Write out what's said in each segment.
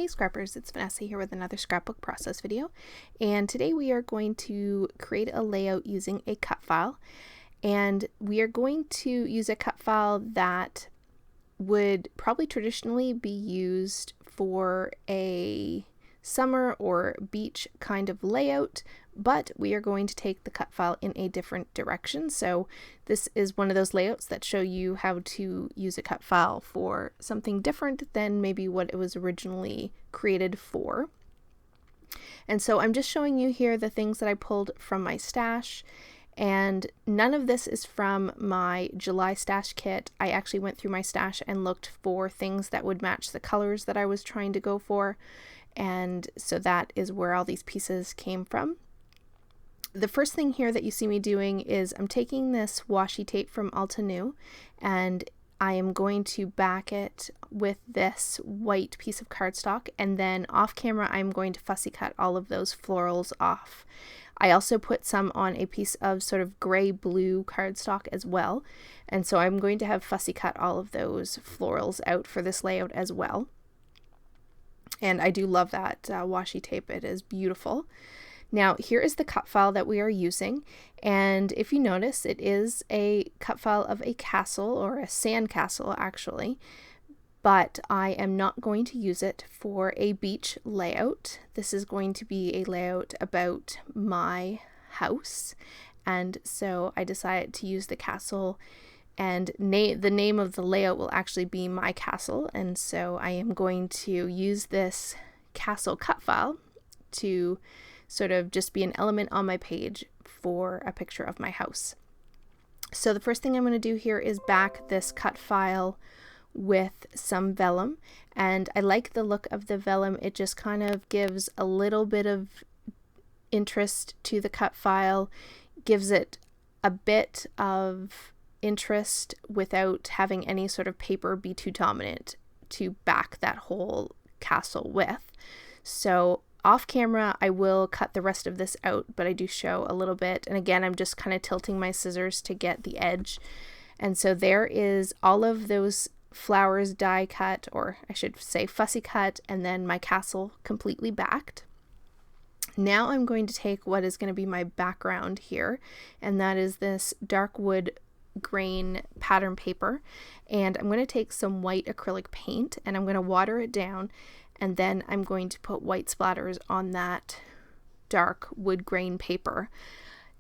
Hey Scrappers, it's Vanessa here with another scrapbook process video, and today we are going to create a layout using a cut file, and we are going to use a cut file that would probably traditionally be used for a summer or beach kind of layout, but we are going to take the cut file in a different direction. So this is one of those layouts that show you how to use a cut file for something different than maybe what it was originally created for. And so I'm just showing you here the things that I pulled from my stash, and none of this is from my July stash kit. I actually went through my stash and looked for things that would match the colors that I was trying to go for, and so that is where all these pieces came from. The first thing here that you see me doing is I'm taking this washi tape from Altenew, and I am going to back it with this white piece of cardstock, and then off camera I'm going to fussy cut all of those florals off. I also put some on a piece of sort of gray-blue cardstock as well, and so I'm going to have fussy cut all of those florals out for this layout as well. And I do love that washi tape, it is beautiful. Now here is the cut file that we are using, and if you notice, it is a cut file of a castle, or a sand castle actually, but I am not going to use it for a beach layout. This is going to be a layout about my house, and so I decided to use the castle, and the name of the layout will actually be my castle, and so I am going to use this castle cut file to sort of just be an element on my page for a picture of my house. So the first thing I'm going to do here is back this cut file with some vellum, and I like the look of the vellum. It just kind of gives a little bit of interest to the cut file, gives it a bit of interest without having any sort of paper be too dominant to back that whole castle with. So off camera I will cut the rest of this out, but I do show a little bit, and again I'm just kind of tilting my scissors to get the edge. And so there is all of those flowers die cut, or I should say fussy cut, and then my castle completely backed. Now I'm going to take what is going to be my background here, and that is this dark wood grain pattern paper, and I'm going to take some white acrylic paint and I'm going to water it down, and then I'm going to put white splatters on that dark wood grain paper.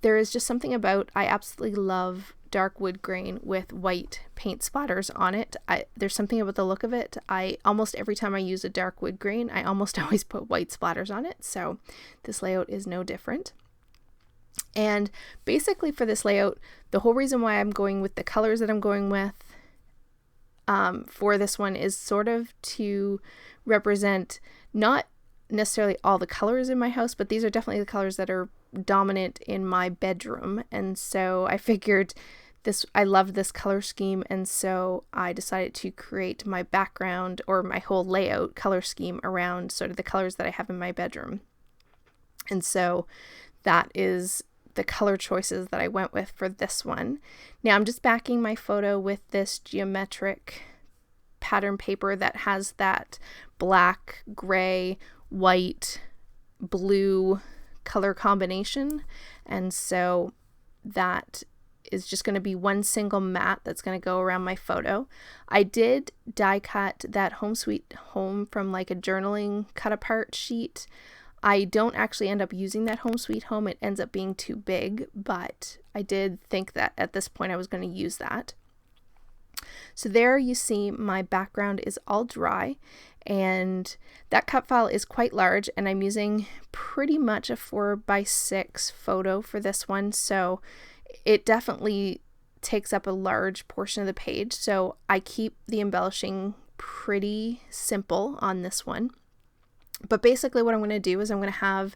There is just something about, I absolutely love dark wood grain with white paint splatters on it. There's something about the look of it. Almost every time I use a dark wood grain, I almost always put white splatters on it, so this layout is no different. And basically for this layout, the whole reason why I'm going with the colors that I'm going with for this one is sort of to represent not necessarily all the colors in my house, but these are definitely the colors that are dominant in my bedroom. And so I figured I love this color scheme, and so I decided to create my background, or my whole layout color scheme, around sort of the colors that I have in my bedroom. And so that is the color choices that I went with for this one. Now I'm just backing my photo with this geometric pattern paper that has that black, gray, white, blue color combination, and so that is just going to be one single mat that's going to go around my photo. I did die cut that Home Sweet Home from like a journaling cut apart sheet. I don't actually end up using that Home Sweet Home. It ends up being too big, but I did think that at this point I was going to use that. So there you see my background is all dry, and that cut file is quite large, and I'm using pretty much a 4x6 photo for this one, so it definitely takes up a large portion of the page. So I keep the embellishing pretty simple on this one. But basically what I'm going to do is I'm going to have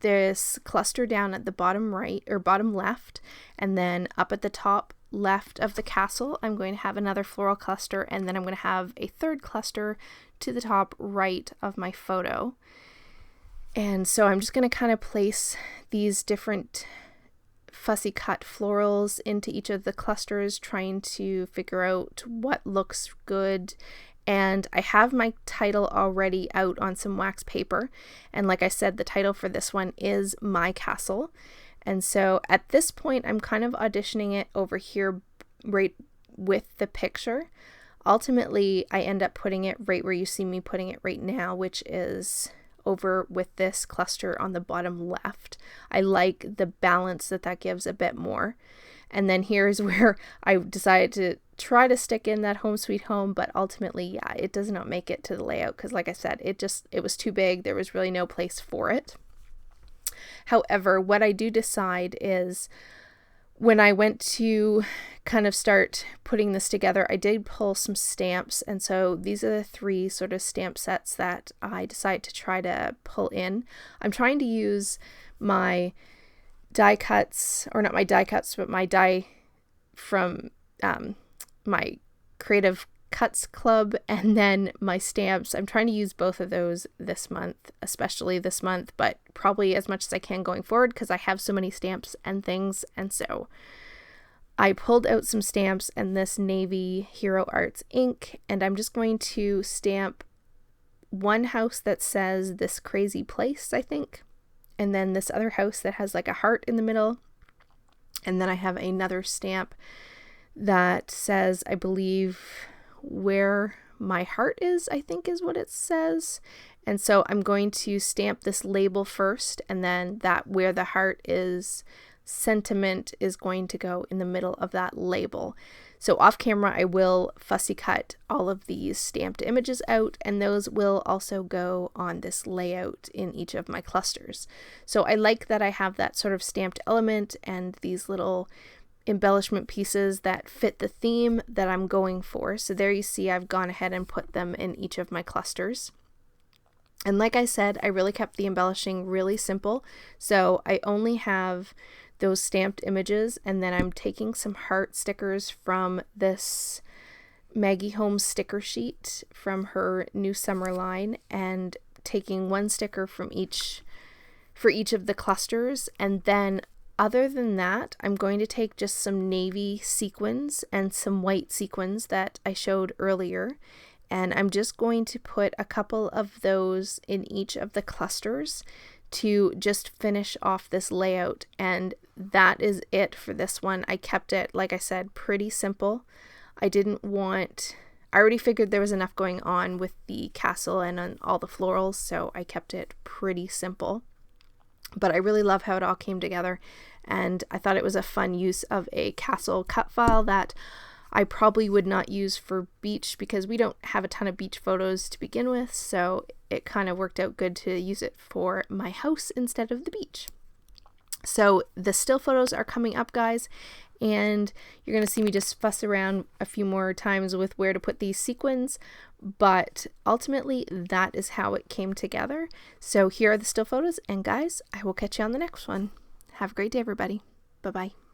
this cluster down at the bottom right, or bottom left, and then up at the top left of the castle I'm going to have another floral cluster, and then I'm going to have a third cluster to the top right of my photo. And so I'm just going to kind of place these different fussy cut florals into each of the clusters, trying to figure out what looks good and I have my title already out on some wax paper. And like I said, the title for this one is My Castle. And so at this point, I'm kind of auditioning it over here right with the picture. Ultimately, I end up putting it right where you see me putting it right now, which is over with this cluster on the bottom left. I like the balance that gives a bit more. And then here's where I decided to try to stick in that Home Sweet Home, but ultimately, yeah, it does not make it to the layout because like I said, it was too big. There was really no place for it. However, what I do decide is when I went to kind of start putting this together, I did pull some stamps. And so these are the 3 sort of stamp sets that I decided to try to pull in. I'm trying to use my die cuts, or not my die cuts, but my die from my Creative Cuts Club, and then my stamps. I'm trying to use both of those this month, especially this month, but probably as much as I can going forward because I have so many stamps and things. And so I pulled out some stamps and this Navy Hero Arts ink, and I'm just going to stamp one house that says This Crazy Place, I think, and then this other house that has like a heart in the middle, and then I have another stamp that says, I believe, Where My Heart Is, I think is what it says. And so I'm going to stamp this label first, and then that Where the Heart Is sentiment is going to go in the middle of that label. So off camera, I will fussy cut all of these stamped images out, and those will also go on this layout in each of my clusters. So I like that I have that sort of stamped element and these little embellishment pieces that fit the theme that I'm going for. So there you see I've gone ahead and put them in each of my clusters. And like I said, I really kept the embellishing really simple. So I only have those stamped images, and then I'm taking some heart stickers from this Maggie Holmes sticker sheet from her new summer line, and taking one sticker from each for each of the clusters. And then other than that, I'm going to take just some navy sequins and some white sequins that I showed earlier, and I'm just going to put a couple of those in each of the clusters to just finish off this layout. And that is it for this one. I kept it, like I said, pretty simple. I already figured there was enough going on with the castle and on all the florals, so I kept it pretty simple. But I really love how it all came together, and I thought it was a fun use of a castle cut file that I probably would not use for beach because we don't have a ton of beach photos to begin with, so it kind of worked out good to use it for my house instead of the beach. So the still photos are coming up, guys, and you're going to see me just fuss around a few more times with where to put these sequins, but ultimately that is how it came together. So here are the still photos, and guys, I will catch you on the next one. Have a great day, everybody. Bye-bye.